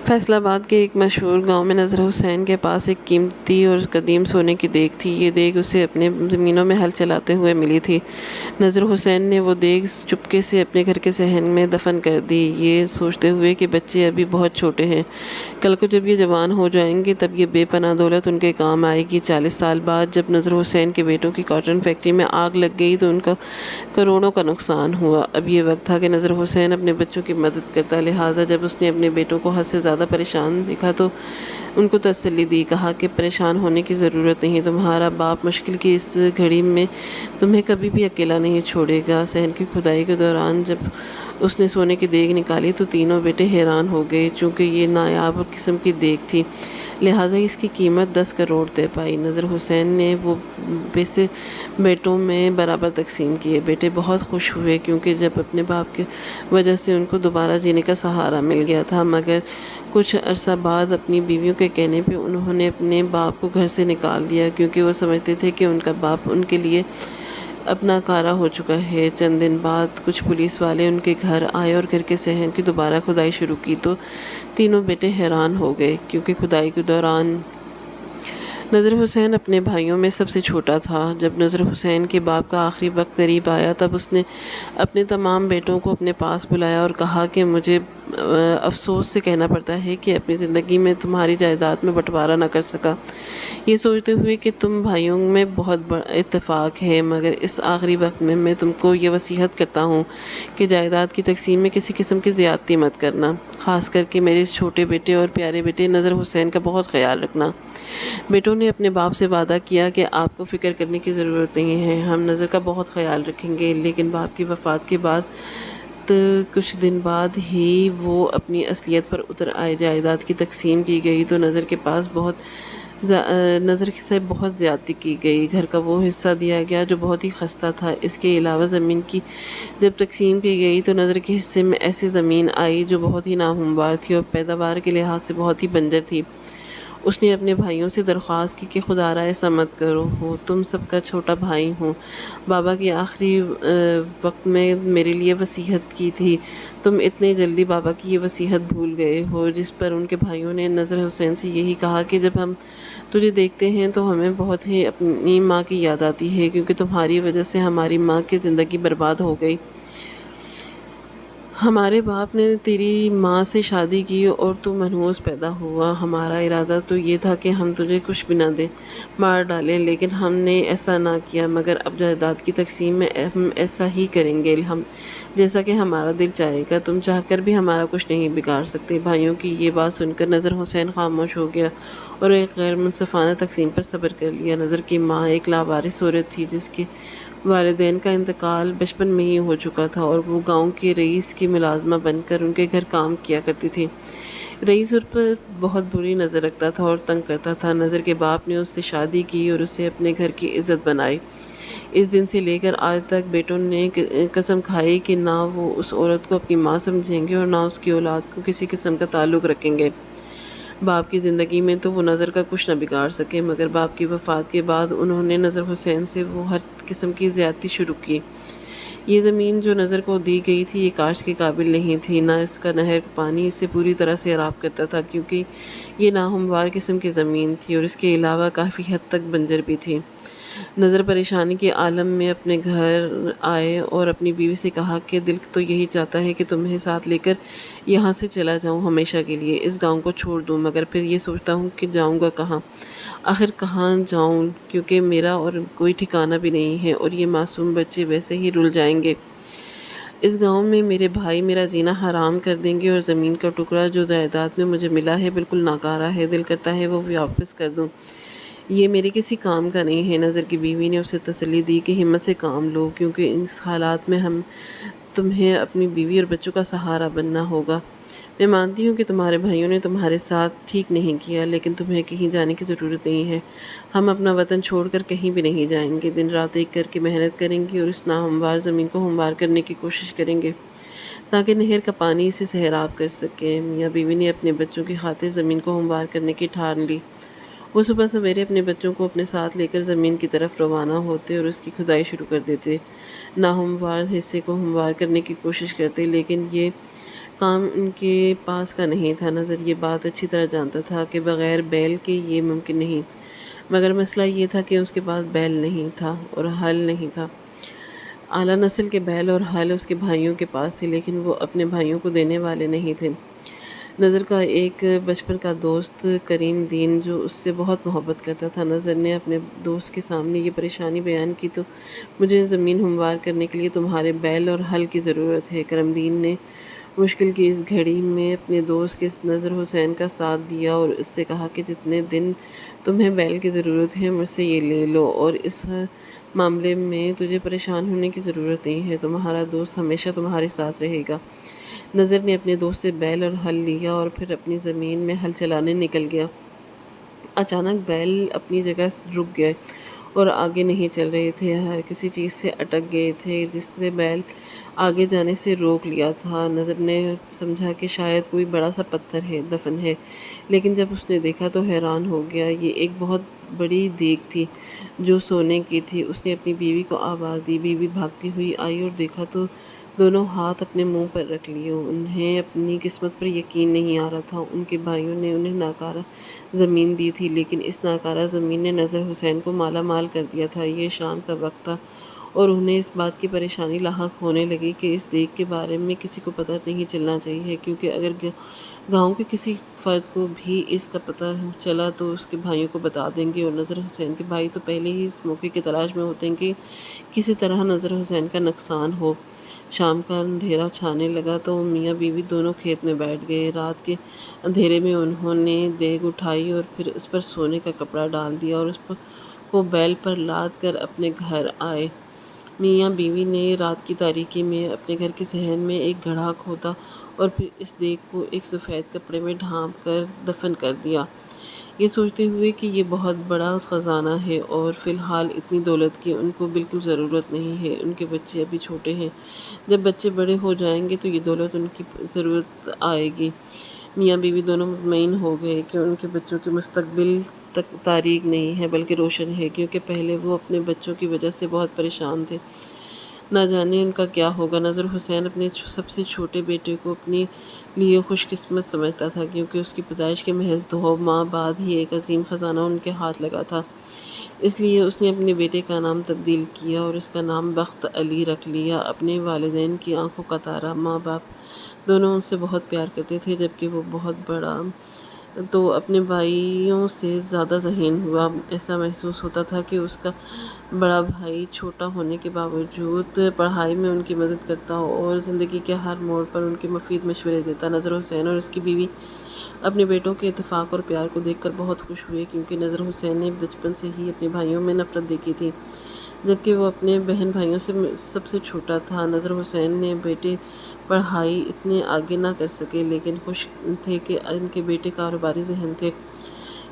فیصل آباد کے ایک مشہور گاؤں میں نذر حسین کے پاس ایک قیمتی اور قدیم سونے کی دیگ تھی۔ یہ دیگ اسے اپنے زمینوں میں ہل چلاتے ہوئے ملی تھی۔ نذر حسین نے وہ دیگ چپکے سے اپنے گھر کے صحن میں دفن کر دی، یہ سوچتے ہوئے کہ بچے ابھی بہت چھوٹے ہیں، کل کو جب یہ جوان ہو جائیں گے تب یہ بے پناہ دولت ان کے کام آئے گی۔ 40 سال بعد جب نذر حسین کے بیٹوں کی کاٹن فیکٹری میں آگ لگ گئی تو ان کا کروڑوں کا نقصان ہوا۔ اب یہ وقت تھا کہ نذر حسین اپنے بچوں کی مدد کرتا، لہٰذا جب اس نے اپنے بیٹوں کو حد سے زیادہ پریشان دیکھا تو ان کو تسلی دی، کہا کہ پریشان ہونے کی ضرورت نہیں، تمہارا باپ مشکل کی اس گھڑی میں تمہیں کبھی بھی اکیلا نہیں چھوڑے گا۔ صحن کی کھدائی کے دوران جب اس نے سونے کی دیگ نکالی تو تینوں بیٹے حیران ہو گئے، چونکہ یہ نایاب قسم کی دیگ تھی، لہٰذا اس کی قیمت 10 کروڑ طے پائی۔ نذر حسین نے وہ پیسے بیٹوں میں برابر تقسیم کیے۔ بیٹے بہت خوش ہوئے کیونکہ جب اپنے باپ کی وجہ سے ان کو دوبارہ جینے کا سہارا مل گیا تھا، مگر کچھ عرصہ بعد اپنی بیویوں کے کہنے پہ انہوں نے اپنے باپ کو گھر سے نکال دیا، کیونکہ وہ سمجھتے تھے کہ ان کا باپ ان کے لیے اپنا کارا ہو چکا ہے۔ چند دن بعد کچھ پولیس والے ان کے گھر آئے اور گھر کے صحن کی دوبارہ کھدائی شروع کی تو تینوں بیٹے حیران ہو گئے، کیونکہ کھدائی کے دوران نذر حسین اپنے بھائیوں میں سب سے چھوٹا تھا۔ جب نذر حسین کے باپ کا آخری وقت قریب آیا تب اس نے اپنے تمام بیٹوں کو اپنے پاس بلایا اور کہا کہ مجھے افسوس سے کہنا پڑتا ہے کہ اپنی زندگی میں تمہاری جائیداد میں بٹوارا نہ کر سکا، یہ سوچتے ہوئے کہ تم بھائیوں میں بہت بڑا اتفاق ہے، مگر اس آخری وقت میں تم کو یہ وصیت کرتا ہوں کہ جائیداد کی تقسیم میں کسی قسم کی زیادتی مت کرنا، خاص کر کے میرے چھوٹے بیٹے اور پیارے بیٹے نذر حسین کا بہت خیال رکھنا۔ بیٹوں نے اپنے باپ سے وعدہ کیا کہ آپ کو فکر کرنے کی ضرورت نہیں ہے، ہم نذر کا بہت خیال رکھیں گے۔ لیکن باپ کی وفات کے بعد کچھ دن بعد ہی وہ اپنی اصلیت پر اتر آئے۔ جائیداد کی تقسیم کی گئی تو نذر سے بہت زیادتی کی گئی۔ گھر کا وہ حصہ دیا گیا جو بہت ہی خستہ تھا۔ اس کے علاوہ زمین کی جب تقسیم کی گئی تو نذر کے حصے میں ایسی زمین آئی جو بہت ہی ناہموار تھی اور پیداوار کے لحاظ سے بہت ہی بنجر تھی۔ اس نے اپنے بھائیوں سے درخواست کی کہ خدا را ایسا مت کرو، تم سب کا چھوٹا بھائی ہوں، بابا کی آخری وقت میں میرے لیے وصیت کی تھی، تم اتنے جلدی بابا کی یہ وصیت بھول گئے ہو۔ جس پر ان کے بھائیوں نے نذر حسین سے یہی کہا کہ جب ہم تجھے دیکھتے ہیں تو ہمیں بہت ہی اپنی ماں کی یاد آتی ہے، کیونکہ تمہاری وجہ سے ہماری ماں کی زندگی برباد ہو گئی۔ ہمارے باپ نے تیری ماں سے شادی کی اور تو منحوس پیدا ہوا۔ ہمارا ارادہ تو یہ تھا کہ ہم تجھے کچھ بھی نہ دیں، مار ڈالیں، لیکن ہم نے ایسا نہ کیا، مگر اب جائیداد کی تقسیم میں ہم ایسا ہی کریں گے جیسا کہ ہمارا دل چاہے گا، تم چاہ کر بھی ہمارا کچھ نہیں بگاڑ سکتے۔ بھائیوں کی یہ بات سن کر نذر حسین خاموش ہو گیا اور ایک غیر منصفانہ تقسیم پر صبر کر لیا۔ نذر کی ماں ایک لاوارث عورت تھی جس کے والدین کا انتقال بچپن میں ہی ہو چکا تھا اور وہ گاؤں کے رئیس کی ملازمہ بن کر ان کے گھر کام کیا کرتی تھی۔ رئیس اس پر بہت بری نظر رکھتا تھا اور تنگ کرتا تھا۔ نذر کے باپ نے اس سے شادی کی اور اسے اپنے گھر کی عزت بنائی۔ اس دن سے لے کر آج تک بیٹوں نے قسم کھائی کہ نہ وہ اس عورت کو اپنی ماں سمجھیں گے اور نہ اس کی اولاد کو کسی قسم کا تعلق رکھیں گے۔ باپ کی زندگی میں تو وہ نذر کا کچھ نہ بگاڑ سکے، مگر باپ کی وفات کے بعد انہوں نے نذر حسین سے وہ ہر قسم کی زیادتی شروع کی۔ یہ زمین جو نذر کو دی گئی تھی یہ کاشت کے قابل نہیں تھی، نہ اس کا نہر کا پانی اسے پوری طرح سے سیراب کرتا تھا، کیونکہ یہ ناہموار قسم کی زمین تھی اور اس کے علاوہ کافی حد تک بنجر بھی تھی۔ نذر پریشانی کے عالم میں اپنے گھر آئے اور اپنی بیوی سے کہا کہ دل تو یہی چاہتا ہے کہ تمہیں ساتھ لے کر یہاں سے چلا جاؤں ہمیشہ کے لیے، اس گاؤں کو چھوڑ دوں، مگر پھر یہ سوچتا ہوں کہ جاؤں گا کہاں، آخر کہاں جاؤں، کیونکہ میرا اور کوئی ٹھکانہ بھی نہیں ہے اور یہ معصوم بچے ویسے ہی رل جائیں گے۔ اس گاؤں میں میرے بھائی میرا جینا حرام کر دیں گے اور زمین کا ٹکڑا جو جائیداد میں مجھے ملا ہے بالکل ناکارہ ہے، دل کرتا ہے وہ واپس کر دوں، یہ میرے کسی کام کا نہیں ہے۔ نذر کی بیوی نے اسے تسلی دی کہ ہمت سے کام لو، کیونکہ اس حالات میں تمہیں اپنی بیوی اور بچوں کا سہارا بننا ہوگا۔ میں مانتی ہوں کہ تمہارے بھائیوں نے تمہارے ساتھ ٹھیک نہیں کیا، لیکن تمہیں کہیں جانے کی ضرورت نہیں ہے، ہم اپنا وطن چھوڑ کر کہیں بھی نہیں جائیں گے، دن رات ایک کر کے محنت کریں گے اور اس ناہموار زمین کو ہموار کرنے کی کوشش کریں گے تاکہ نہر کا پانی اسے سیراب کر سکے۔ میاں بیوی نے اپنے بچوں کی خاطر زمین کو ہموار کرنے کی ٹھان لی۔ وہ صبح سویرے اپنے بچوں کو اپنے ساتھ لے کر زمین کی طرف روانہ ہوتے اور اس کی کھدائی شروع کر دیتے، ناہموار حصے کو ہموار کرنے کی کوشش کرتے، لیکن یہ کام ان کے پاس کا نہیں تھا۔ نظر یہ بات اچھی طرح جانتا تھا کہ بغیر بیل کے یہ ممکن نہیں، مگر مسئلہ یہ تھا کہ اس کے پاس بیل نہیں تھا اور ہل نہیں تھا۔ اعلیٰ نسل کے بیل اور ہل اس کے بھائیوں کے پاس تھے، لیکن وہ اپنے بھائیوں کو دینے والے نہیں تھے۔ نظر کا ایک بچپن کا دوست کریم دین جو اس سے بہت محبت کرتا تھا، نظر نے اپنے دوست کے سامنے یہ پریشانی بیان کی تو مجھے زمین ہموار کرنے کے لیے تمہارے بیل اور ہل کی ضرورت ہے۔ کریم دین نے مشکل کی اس گھڑی میں اپنے دوست کے نذر حسین کا ساتھ دیا اور اس سے کہا کہ جتنے دن تمہیں بیل کی ضرورت ہے مجھ سے یہ لے لو، اور اس معاملے میں تجھے پریشان ہونے کی ضرورت نہیں ہے، تمہارا دوست ہمیشہ تمہارے ساتھ رہے گا۔ نذر نے اپنے دوست سے بیل اور ہل لیا اور پھر اپنی زمین میں ہل چلانے نکل گیا۔ اچانک بیل اپنی جگہ رک گئے اور آگے نہیں چل رہے تھے، ہر کسی چیز سے اٹک گئے تھے جس نے بیل آگے جانے سے روک لیا تھا۔ نذر نے سمجھا کہ شاید کوئی بڑا سا پتھر ہے، دفن ہے، لیکن جب اس نے دیکھا تو حیران ہو گیا۔ یہ ایک بہت بڑی دیگ تھی جو سونے کی تھی۔ اس نے اپنی بیوی کو آواز دی، بیوی بھاگتی ہوئی آئی اور دیکھا تو دونوں ہاتھ اپنے منہ پر رکھ لیے۔ انہیں اپنی قسمت پر یقین نہیں آ رہا تھا۔ ان کے بھائیوں نے انہیں ناکارہ زمین دی تھی، لیکن اس ناکارہ زمین نے نذر حسین کو مالا مال کر دیا تھا۔ یہ شام کا وقت تھا اور انہیں اس بات کی پریشانی لاحق ہونے لگی کہ اس دیگ کے بارے میں کسی کو پتہ نہیں چلنا چاہیے، کیونکہ اگر گاؤں کے کسی فرد کو بھی اس کا پتہ چلا تو اس کے بھائیوں کو بتا دیں گے، اور نذر حسین کے بھائی تو پہلے ہی اس موقع کی تلاش میں ہوتے ہیں کہ کسی طرح نذر حسین کا نقصان ہو۔ شام کا اندھیرا چھانے لگا تو میاں بیوی دونوں کھیت میں بیٹھ گئے۔ رات کے اندھیرے میں انہوں نے دیگ اٹھائی اور پھر اس پر سونے کا کپڑا ڈال دیا اور اس کو بیل پر لاد کر اپنے گھر آئے۔ میاں بیوی نے رات کی تاریکی میں اپنے گھر کے صحن میں ایک گڑھا کھودا اور پھر اس دیگ کو ایک سفید کپڑے میں ڈھانپ کر دفن کر دیا، یہ سوچتے ہوئے کہ یہ بہت بڑا خزانہ ہے اور فی الحال اتنی دولت کی ان کو بالکل ضرورت نہیں ہے، ان کے بچے ابھی چھوٹے ہیں، جب بچے بڑے ہو جائیں گے تو یہ دولت ان کی ضرورت آئے گی۔ میاں بیوی دونوں مطمئن ہو گئے کہ ان کے بچوں کے مستقبل تاریک نہیں ہے بلکہ روشن ہے، کیونکہ پہلے وہ اپنے بچوں کی وجہ سے بہت پریشان تھے، نہ جانے ان کا کیا ہوگا۔ نذر حسین اپنے سب سے چھوٹے بیٹے کو اپنے لیے خوش قسمت سمجھتا تھا، کیونکہ اس کی پیدائش کے محض 2 ماہ بعد ہی ایک عظیم خزانہ ان کے ہاتھ لگا تھا۔ اس لیے اس نے اپنے بیٹے کا نام تبدیل کیا اور اس کا نام بخت علی رکھ لیا۔ اپنے والدین کی آنکھوں کا تارا، ماں باپ دونوں ان سے بہت پیار کرتے تھے، جبکہ وہ بہت بڑا تو اپنے بھائیوں سے زیادہ ذہین ہوا۔ ایسا محسوس ہوتا تھا کہ اس کا بڑا بھائی چھوٹا ہونے کے باوجود پڑھائی میں ان کی مدد کرتا اور زندگی کے ہر موڑ پر ان کے مفید مشورے دیتا۔ نذر حسین اور اس کی بیوی اپنے بیٹوں کے اتفاق اور پیار کو دیکھ کر بہت خوش ہوئے، کیونکہ نذر حسین نے بچپن سے ہی اپنے بھائیوں میں نفرت دیکھی تھی، جبکہ وہ اپنے بہن بھائیوں سے سب سے چھوٹا تھا۔ نذر حسین نے بیٹے پڑھائی اتنے آگے نہ کر سکے، لیکن خوش تھے کہ ان کے بیٹے کاروباری ذہن تھے۔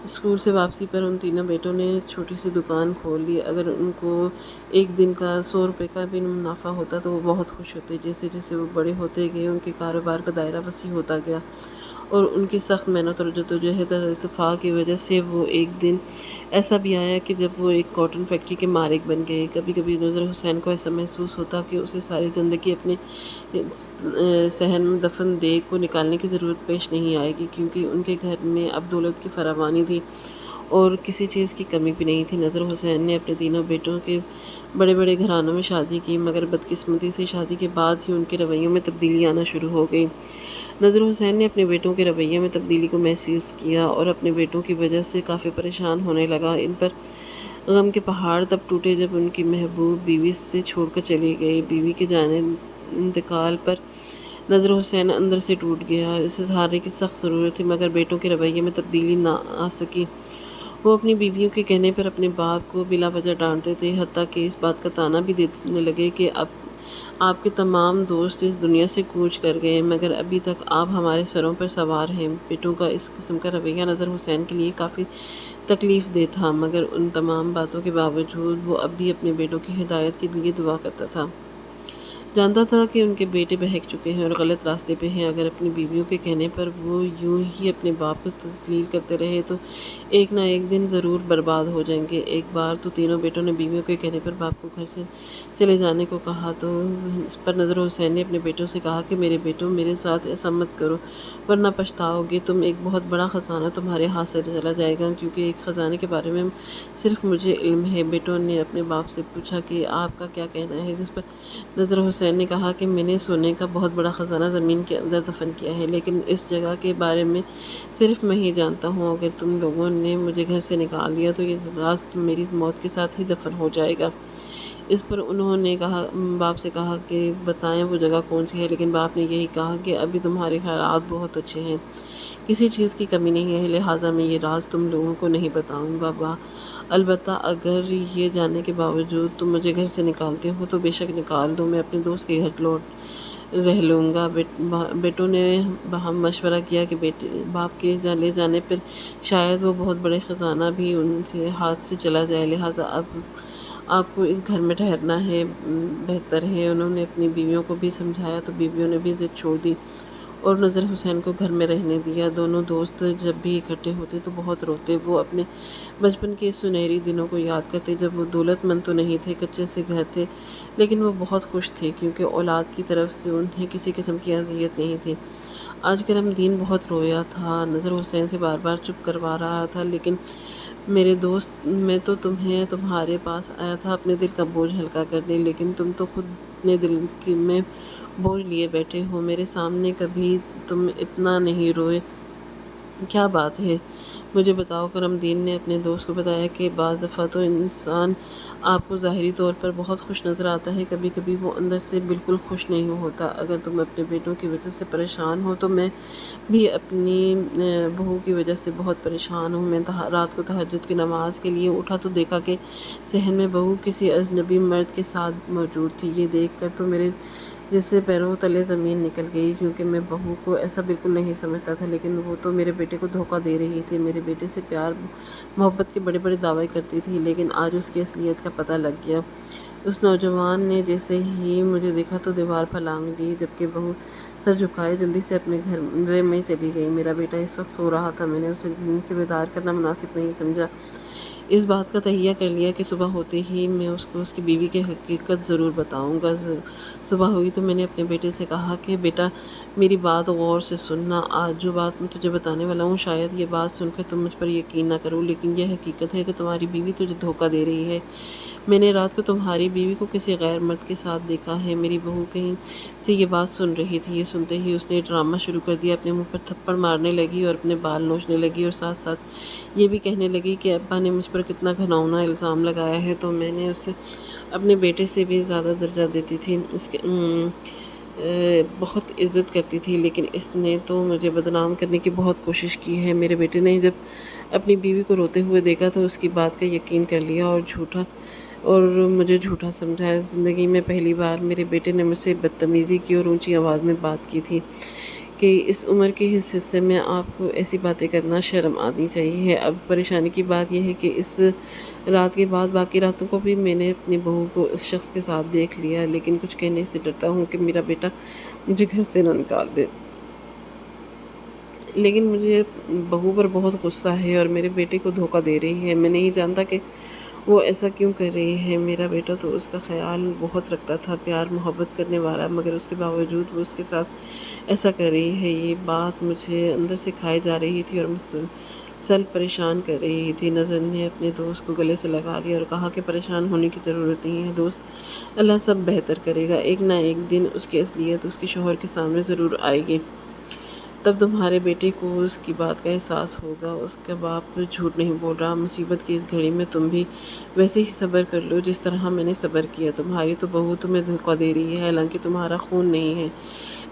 اسکول سے واپسی پر ان تینوں بیٹوں نے چھوٹی سی دکان کھول لی۔ اگر ان کو ایک دن کا 100 روپے کا بھی منافع ہوتا تو وہ بہت خوش ہوتے۔ جیسے جیسے وہ بڑے ہوتے گئے ان کے کاروبار کا دائرہ وسیع ہوتا گیا اور ان کی سخت محنت اور جدوجہد اور اتفاق کی وجہ سے وہ ایک دن ایسا بھی آیا کہ جب وہ ایک کاٹن فیکٹری کے مالک بن گئے۔ کبھی کبھی نذر حسین کو ایسا محسوس ہوتا کہ اسے ساری زندگی اپنے صحن میں دفن دیگ کو نکالنے کی ضرورت پیش نہیں آئے گی، کیونکہ ان کے گھر میں اب دولت کی فراوانی تھی اور کسی چیز کی کمی بھی نہیں تھی۔ نذر حسین نے اپنے تینوں بیٹوں کے بڑے بڑے گھرانوں میں شادی کی، مگر بدقسمتی سے شادی کے بعد ہی ان کے رویوں میں تبدیلی آنا شروع ہو گئی۔ نذر حسین نے اپنے بیٹوں کے رویے میں تبدیلی کو محسوس کیا اور اپنے بیٹوں کی وجہ سے کافی پریشان ہونے لگا۔ ان پر غم کے پہاڑ تب ٹوٹے جب ان کی محبوب بیوی سے چھوڑ کر چلی گئی۔ بیوی کے انتقال پر نذر حسین اندر سے ٹوٹ گیا۔ اسے سہارے کی سخت ضرورت تھی، مگر بیٹوں کے رویے میں تبدیلی نہ آ سکی۔ وہ اپنی بیویوں کے کہنے پر اپنے باپ کو بلا وجہ ڈانٹتے تھے، حتیٰ کہ اس بات کا طعنہ بھی دینے لگے کہ اب آپ کے تمام دوست اس دنیا سے کوچ کر گئے، مگر ابھی تک آپ ہمارے سروں پر سوار ہیں۔ بیٹوں کا اس قسم کا رویہ نذر حسین کے لیے کافی تکلیف دہ تھا، مگر ان تمام باتوں کے باوجود وہ اب بھی اپنے بیٹوں کی ہدایت کے لیے دعا کرتا تھا۔ جانتا تھا کہ ان کے بیٹے بہک چکے ہیں اور غلط راستے پہ ہیں۔ اگر اپنی بیویوں کے کہنے پر وہ یوں ہی اپنے باپ کو تسلیل کرتے رہے تو ایک نہ ایک دن ضرور برباد ہو جائیں گے۔ ایک بار تو تینوں بیٹوں نے بیویوں کے کہنے پر باپ کو گھر سے چلے جانے کو کہا تو اس پر نذر حسین نے اپنے بیٹوں سے کہا کہ میرے بیٹوں، میرے ساتھ ایسا مت کرو ورنہ پچھتاؤ گے تم۔ ایک بہت بڑا خزانہ تمہارے ہاتھ سے چلا جائے گا، کیونکہ ایک خزانے کے بارے میں صرف مجھے علم ہے۔ بیٹوں نے اپنے باپ سے پوچھا کہ آپ کا کیا کہنا ہے، جس پر نذر حسین نے کہا کہ میں نے سونے کا بہت بڑا خزانہ زمین کے اندر دفن کیا ہے، لیکن اس جگہ کے بارے میں صرف میں ہی جانتا ہوں۔ اگر تم لوگوں نے مجھے گھر سے نکال دیا تو یہ راز میری موت کے ساتھ ہی دفن ہو جائے گا۔ اس پر انہوں نے باپ سے کہا کہ بتائیں وہ جگہ کون سی ہے، لیکن باپ نے یہی کہا کہ ابھی تمہارے حالات بہت اچھے ہیں، کسی چیز کی کمی نہیں ہے، لہٰذا میں یہ راز تم لوگوں کو نہیں بتاؤں گا۔ البتہ اگر یہ جاننے کے باوجود تم مجھے گھر سے نکالتے ہو تو بے شک نکال دو، میں اپنے دوست کے گھر لوٹ رہ لوں گا۔ بیٹوں نے باہم مشورہ کیا کہ باپ کے لے جانے پر شاید وہ بہت بڑے خزانہ بھی ان سے ہاتھ سے چلا جائے، لہٰذا اب آپ کو اس گھر میں ٹھہرنا ہے بہتر ہے۔ انہوں نے اپنی بیویوں کو بھی سمجھایا تو بیویوں نے بھی ضد چھوڑ دی اور نذر حسین کو گھر میں رہنے دیا۔ دونوں دوست جب بھی اکٹھے ہوتے تو بہت روتے۔ وہ اپنے بچپن کے سنہری دنوں کو یاد کرتے جب وہ دولت مند تو نہیں تھے، کچے سے گھر تھے، لیکن وہ بہت خوش تھے کیونکہ اولاد کی طرف سے انہیں کسی قسم کی اذیت نہیں تھی۔ آج کرم دین بہت رویا تھا، نذر حسین سے بار بار چپ کروا رہا تھا، لیکن میرے دوست، میں تو تمہارے پاس آیا تھا اپنے دل کا بوجھ ہلکا کرنے، لیکن تم تو خود اپنے دل میں بوجھ لیے بیٹھے ہو۔ میرے سامنے کبھی تم اتنا نہیں روئے، کیا بات ہے مجھے بتاؤ۔ کرم دین نے اپنے دوست کو بتایا کہ بعض دفعہ تو انسان آپ کو ظاہری طور پر بہت خوش نظر آتا ہے، کبھی کبھی وہ اندر سے بالکل خوش نہیں ہوتا۔ اگر تم اپنے بیٹوں کی وجہ سے پریشان ہو تو میں بھی اپنی بہو کی وجہ سے بہت پریشان ہوں۔ میں رات کو تہجد کی نماز کے لیے اٹھا تو دیکھا کہ صحن میں بہو کسی اجنبی مرد کے ساتھ موجود تھی۔ یہ دیکھ کر تو میرے جسے پیروں تلے زمین نکل گئی، کیونکہ میں بہو کو ایسا بالکل نہیں سمجھتا تھا، لیکن وہ تو میرے بیٹے کو دھوکہ دے رہی تھی۔ میرے بیٹے سے پیار محبت کے بڑے بڑے دعوے کرتی تھی، لیکن آج اس کی اصلیت کا پتہ لگ گیا۔ اس نوجوان نے جیسے ہی مجھے دیکھا تو دیوار پر لانگ لی، جبکہ بہو سر جھکائے جلدی سے اپنے کمرے میں چلی گئی۔ میرا بیٹا اس وقت سو رہا تھا، میں نے اسے نیند سے بیدار کرنا مناسب نہیں سمجھا۔ اس بات کا تہیہ کر لیا کہ صبح ہوتے ہی میں اس کو اس کی بیوی کی حقیقت ضرور بتاؤں گا۔ صبح ہوئی تو میں نے اپنے بیٹے سے کہا کہ بیٹا میری بات غور سے سننا، آج جو بات میں تجھے بتانے والا ہوں شاید یہ بات سن کر تم مجھ پر یقین نہ کرو، لیکن یہ حقیقت ہے کہ تمہاری بیوی تجھے دھوکہ دے رہی ہے۔ میں نے رات کو تمہاری بیوی کو کسی غیر مرد کے ساتھ دیکھا ہے۔ میری بہو کہیں سے یہ بات سن رہی تھی۔ یہ سنتے ہی اس نے ڈرامہ شروع کر دیا، اپنے منہ پر تھپڑ مارنے لگی اور اپنے بال نوچنے لگی اور ساتھ ساتھ یہ بھی کہنے لگی کہ ابا نے مجھ پر کتنا گھناؤنا الزام لگایا ہے، تو میں نے اسے اپنے بیٹے سے بھی زیادہ درجہ دیتی تھی، اس کے بہت عزت کرتی تھی، لیکن اس نے تو مجھے بدنام کرنے کی بہت کوشش کی ہے۔ میرے بیٹے نے جب اپنی بیوی کو روتے ہوئے دیکھا تو اس کی بات کا یقین کر لیا اور مجھے جھوٹا سمجھا۔ زندگی میں پہلی بار میرے بیٹے نے مجھ سے بدتمیزی کی اور اونچی آواز میں بات کی تھی کہ اس عمر کے اس حصے میں آپ کو ایسی باتیں کرنا شرم آنی چاہیے۔ اب پریشانی کی بات یہ ہے کہ اس رات کے بعد باقی راتوں کو بھی میں نے اپنی بہو کو اس شخص کے ساتھ دیکھ لیا، لیکن کچھ کہنے سے ڈرتا ہوں کہ میرا بیٹا مجھے گھر سے نہ نکال دے۔ لیکن مجھے بہو پر بہت غصہ ہے اور میرے بیٹے کو دھوکہ دے رہی ہے۔ میں نہیں جانتا کہ وہ ایسا کیوں کر رہی ہے۔ میرا بیٹا تو اس کا خیال بہت رکھتا تھا، پیار محبت کرنے والا، مگر اس کے باوجود وہ اس کے ساتھ ایسا کر رہی ہے۔ یہ بات مجھے اندر سے کھائی جا رہی تھی اور مسلسل پریشان کر رہی تھی۔ نذر نے اپنے دوست کو گلے سے لگا لیا اور کہا کہ پریشان ہونے کی ضرورت نہیں ہے دوست، اللہ سب بہتر کرے گا، ایک نہ ایک دن اس کی اصلیت اس کے شوہر کے سامنے ضرور آئے گی، تب تمہارے بیٹے کو اس کی بات کا احساس ہوگا۔ اس کا باپ جھوٹ نہیں بول رہا، مصیبت کی اس گھڑی میں تم بھی ویسے ہی صبر کر لو جس طرح میں نے صبر کیا۔ تمہاری تو بہو تمہیں دھوکہ دے رہی ہے، حالانکہ تمہارا خون نہیں ہے،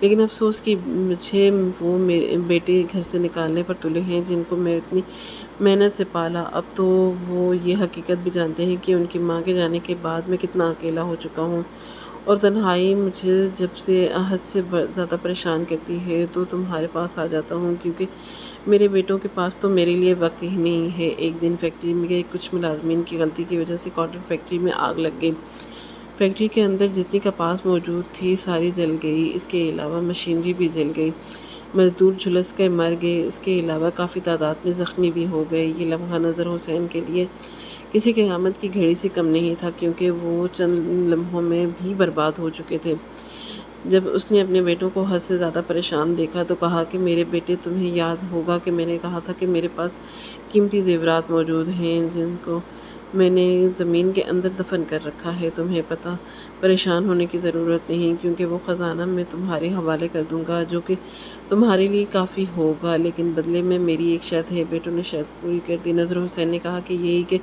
لیکن افسوس کہ مجھے وہ میرے بیٹے گھر سے نکالنے پر تلے ہیں جن کو میں اتنی محنت سے پالا۔ اب تو وہ یہ حقیقت بھی جانتے ہیں کہ ان کی ماں کے جانے کے بعد میں کتنا اکیلا ہو چکا ہوں، اور تنہائی مجھے جب سے حد سے زیادہ پریشان کرتی ہے تو تمہارے پاس آ جاتا ہوں، کیونکہ میرے بیٹوں کے پاس تو میرے لیے وقت ہی نہیں ہے۔ ایک دن فیکٹری میں کچھ ملازمین کی غلطی کی وجہ سے کاٹن فیکٹری میں آگ لگ گئی۔ فیکٹری کے اندر جتنی کپاس موجود تھی ساری جل گئی، اس کے علاوہ مشینری بھی جل گئی، مزدور جھلس کے مر گئے، اس کے علاوہ کافی تعداد میں زخمی بھی ہو گئے۔ یہ لمحہ نذر حسین کے لیے کسی قیامت کی گھڑی سے کم نہیں تھا، کیونکہ وہ چند لمحوں میں بھی برباد ہو چکے تھے۔ جب اس نے اپنے بیٹوں کو حد سے زیادہ پریشان دیکھا تو کہا کہ میرے بیٹے، تمہیں یاد ہوگا کہ میں نے کہا تھا کہ میرے پاس قیمتی زیورات موجود ہیں جن کو میں نے زمین کے اندر دفن کر رکھا ہے۔ تمہیں پریشان ہونے کی ضرورت نہیں، کیونکہ وہ خزانہ میں تمہارے حوالے کر دوں گا جو کہ تمہارے لیے کافی ہوگا، لیکن بدلے میں میری ایک شرط ہے۔ بیٹوں نے شرط پوری کر دی۔ نذر حسین نے کہا کہ یہی کہ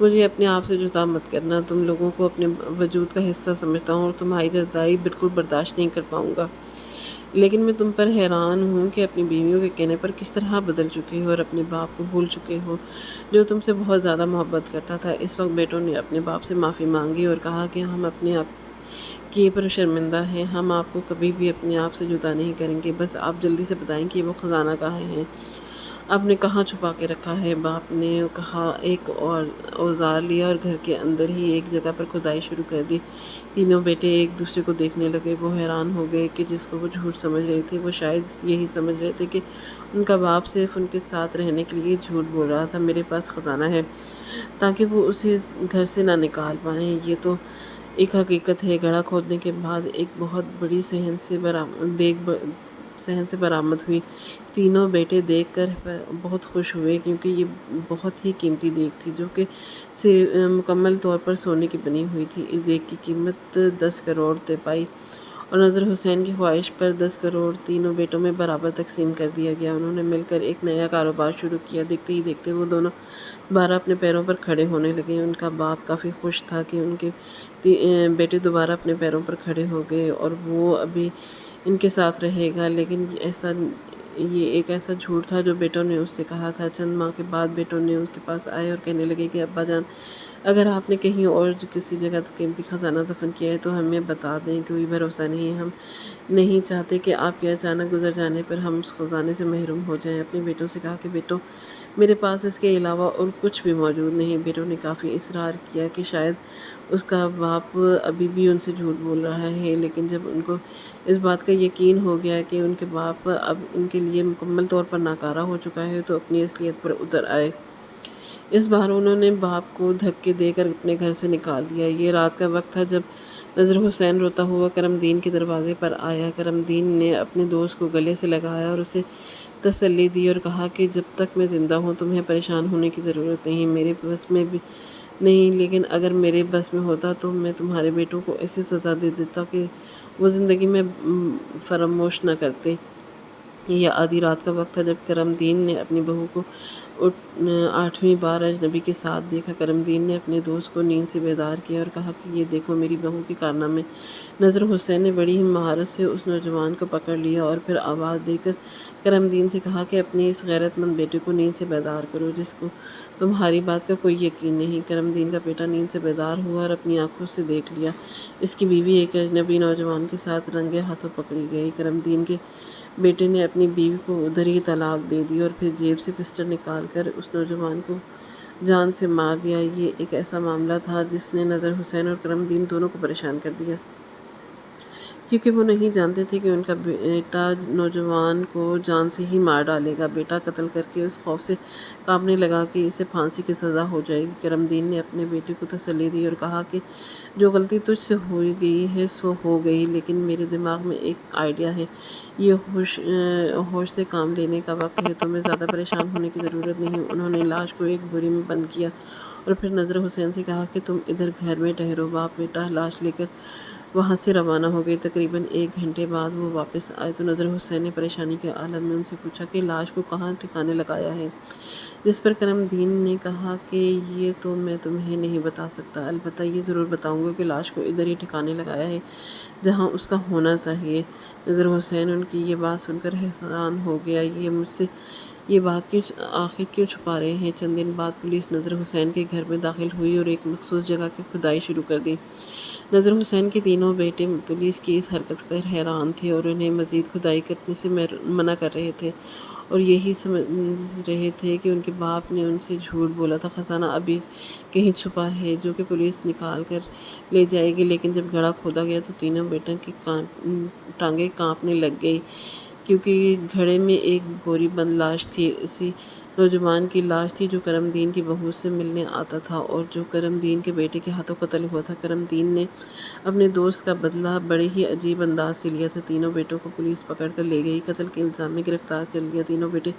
مجھے اپنے آپ سے جدا مت کرنا، تم لوگوں کو اپنے وجود کا حصہ سمجھتا ہوں اور تمہاری جدائی بالکل برداشت نہیں کر پاؤں گا، لیکن میں تم پر حیران ہوں کہ اپنی بیویوں کے کہنے پر کس طرح بدل چکے ہو اور اپنے باپ کو بھول چکے ہو جو تم سے بہت زیادہ محبت کرتا تھا۔ اس وقت بیٹوں نے اپنے باپ سے معافی مانگی اور کہا کہ ہم اپنے آپ کیے پر شرمندہ ہیں، ہم آپ کو کبھی بھی اپنے آپ سے جدا نہیں کریں گے، بس آپ جلدی سے بتائیں کہ وہ خزانہ کہاں ہے، آپ نے کہاں چھپا کے رکھا ہے۔ باپ نے کہا ایک اور اوزار لیا اور گھر کے اندر ہی ایک جگہ پر کھدائی شروع کر دی۔ تینوں بیٹے ایک دوسرے کو دیکھنے لگے۔ وہ حیران ہو گئے کہ جس کو وہ جھوٹ سمجھ رہے تھے وہ شاید یہی سمجھ رہے تھے کہ ان کا باپ صرف ان کے ساتھ رہنے کے لیے جھوٹ بول رہا تھا۔ میرے پاس خزانہ ہے تاکہ وہ اسے گھر سے نہ نکال پائیں، یہ تو ایک حقیقت ہے۔ گڑھا کھودنے کے بعد ایک بہت بڑی صحن سے برآمد ہوئی۔ تینوں بیٹے دیکھ کر بہت خوش ہوئے، کیونکہ یہ بہت ہی قیمتی دیگ تھی جو کہ مکمل طور پر سونے کی بنی ہوئی تھی۔ اس دیگ کی قیمت 10 کروڑ پائی اور نذر حسین کی خواہش پر 10 کروڑ تینوں بیٹوں میں برابر تقسیم کر دیا گیا۔ انہوں نے مل کر ایک نیا کاروبار شروع کیا۔ دیکھتے ہی دیکھتے وہ دونوں دوبارہ اپنے پیروں پر کھڑے ہونے لگے۔ ان کا باپ کافی خوش تھا کہ ان کے بیٹے دوبارہ اپنے پیروں پر کھڑے ہو گئے اور وہ ابھی ان کے ساتھ رہے گا، لیکن یہ ایک ایسا جھوٹ تھا جو بیٹوں نے اس سے کہا تھا۔ چند ماہ کے بعد بیٹوں نے اس کے پاس آئے اور کہنے لگے کہ ابا جان، اگر آپ نے کہیں اور کسی جگہ قیمتی خزانہ دفن کیا ہے تو ہمیں بتا دیں، کوئی بھروسہ نہیں، ہم نہیں چاہتے کہ آپ کے اچانک گزر جانے پر ہم اس خزانے سے محروم ہو جائیں۔ اپنے بیٹوں سے کہا کہ بیٹوں، میرے پاس اس کے علاوہ اور کچھ بھی موجود نہیں۔ بیٹوں نے کافی اصرار کیا کہ شاید اس کا باپ ابھی بھی ان سے جھوٹ بول رہا ہے، لیکن جب ان کو اس بات کا یقین ہو گیا کہ ان کے باپ اب ان کے لیے مکمل طور پر ناکارہ ہو چکا ہے تو اپنی اصلیت پر اتر آئے۔ اس بار انہوں نے باپ کو دھکے دے کر اپنے گھر سے نکال دیا۔ یہ رات کا وقت تھا جب نذر حسین روتا ہوا کرم دین کے دروازے پر آیا۔ کرم دین نے اپنے دوست کو گلے سے لگایا اور اسے تسلی دی اور کہا کہ جب تک میں زندہ ہوں تمہیں پریشان ہونے کی ضرورت نہیں، میرے بس میں بھی نہیں، لیکن اگر میرے بس میں ہوتا تو میں تمہارے بیٹوں کو ایسی سزا دے دیتا کہ وہ زندگی میں فراموش نہ کرتے۔ یہ آدھی رات کا وقت تھا جب کرم دین نے اپنی بہو کو 8ویں بار اجنبی کے ساتھ دیکھا۔ کرم دین نے اپنے دوست کو نیند سے بیدار کیا اور کہا کہ یہ دیکھو میری بہو کے کارنامے۔ نذر حسین نے بڑی ہی مہارت سے اس نوجوان کو پکڑ لیا اور پھر آواز دے کر کرم دین سے کہا کہ اپنے اس غیرت مند بیٹے کو نیند سے بیدار کرو جس کو تمہاری بات کا کوئی یقین نہیں۔ کرم دین کا بیٹا نیند سے بیدار ہوا اور اپنی آنکھوں سے دیکھ لیا اس کی بیوی ایک اجنبی نوجوان کے ساتھ رنگے ہاتھوں پکڑی گئی۔ کرم دین کے بیٹے نے اپنی بیوی کو ادھر ہی طلاق دے دی اور پھر جیب سے پسٹل نکال کر اس نوجوان کو جان سے مار دیا۔ یہ ایک ایسا معاملہ تھا جس نے نذر حسین اور کرم دین دونوں کو پریشان کر دیا، کیونکہ وہ نہیں جانتے تھے کہ ان کا بیٹا نوجوان کو جان سے ہی مار ڈالے گا۔ بیٹا قتل کر کے اس خوف سے کانپنے لگا کہ اسے پھانسی کی سزا ہو جائے گی۔ کرم دین نے اپنے بیٹے کو تسلی دی اور کہا کہ جو غلطی تجھ سے ہو گئی ہے سو ہو گئی، لیکن میرے دماغ میں ایک آئیڈیا ہے، یہ ہوش سے کام لینے کا وقت ہے، تمہیں زیادہ پریشان ہونے کی ضرورت نہیں۔ انہوں نے لاش کو ایک بوری میں بند کیا اور پھر نذر حسین سے کہا کہ تم ادھر گھر میں ٹھہرو۔ باپ بیٹا لاش لے کر وہاں سے روانہ ہو گئے۔ تقریباً 1 گھنٹے بعد وہ واپس آئے تو نذر حسین نے پریشانی کے عالم میں ان سے پوچھا کہ لاش کو کہاں ٹھکانے لگایا ہے، جس پر کرم دین نے کہا کہ یہ تو میں تمہیں نہیں بتا سکتا، البتہ یہ ضرور بتاؤں گا کہ لاش کو ادھر ہی ٹھکانے لگایا ہے جہاں اس کا ہونا چاہیے۔ نذر حسین ان کی یہ بات سن کر حیران ہو گیا، یہ مجھ سے یہ بات آخر کیوں چھپا رہے ہیں؟ چند دن بعد پولیس نذر حسین کے گھر میں داخل ہوئی اور ایک مخصوص جگہ کی کھدائی شروع کر دی۔ نذر حسین کے تینوں بیٹے پولیس کی اس حرکت پر حیران تھے اور انہیں مزید کھدائی کرنے سے منع کر رہے تھے اور یہی سمجھ رہے تھے کہ ان کے باپ نے ان سے جھوٹ بولا تھا، خزانہ ابھی کہیں چھپا ہے جو کہ پولیس نکال کر لے جائے گی۔ لیکن جب گڑھا کھودا گیا تو تینوں بیٹوں کی ٹانگیں کانپنے لگ گئی، کیونکہ گھڑے میں ایک بوری بند لاش تھی۔ اسی نوجوان کی لاش تھی جو کرم دین کی بہو سے ملنے آتا تھا اور جو کرم دین کے بیٹے کے ہاتھوں قتل ہوا تھا۔ کرم دین نے اپنے دوست کا بدلہ بڑے ہی عجیب انداز سے لیا تھا۔ تینوں بیٹوں کو پولیس پکڑ کر لے گئی، قتل کے الزام میں گرفتار کر لیا۔ تینوں بیٹے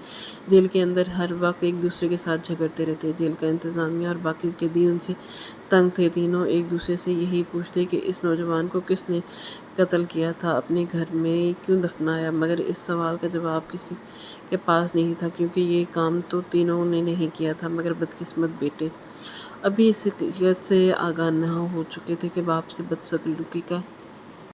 جیل کے اندر ہر وقت ایک دوسرے کے ساتھ جھگڑتے رہتے۔ جیل کا انتظامیہ اور باقی قیدی ان سے تنگ تھے۔ تینوں ایک دوسرے سے یہی پوچھتے کہ اس نوجوان کو کس نے قتل کیا تھا، اپنے گھر میں کیوں دفنایا، مگر اس سوال کا جواب کسی کے پاس نہیں تھا، کیونکہ یہ کام تو تینوں نے نہیں کیا تھا۔ مگر بدقسمت بیٹے ابھی اس حقیقت سے آگاہ نہ ہو چکے تھے کہ باپ سے بدسلوکی کا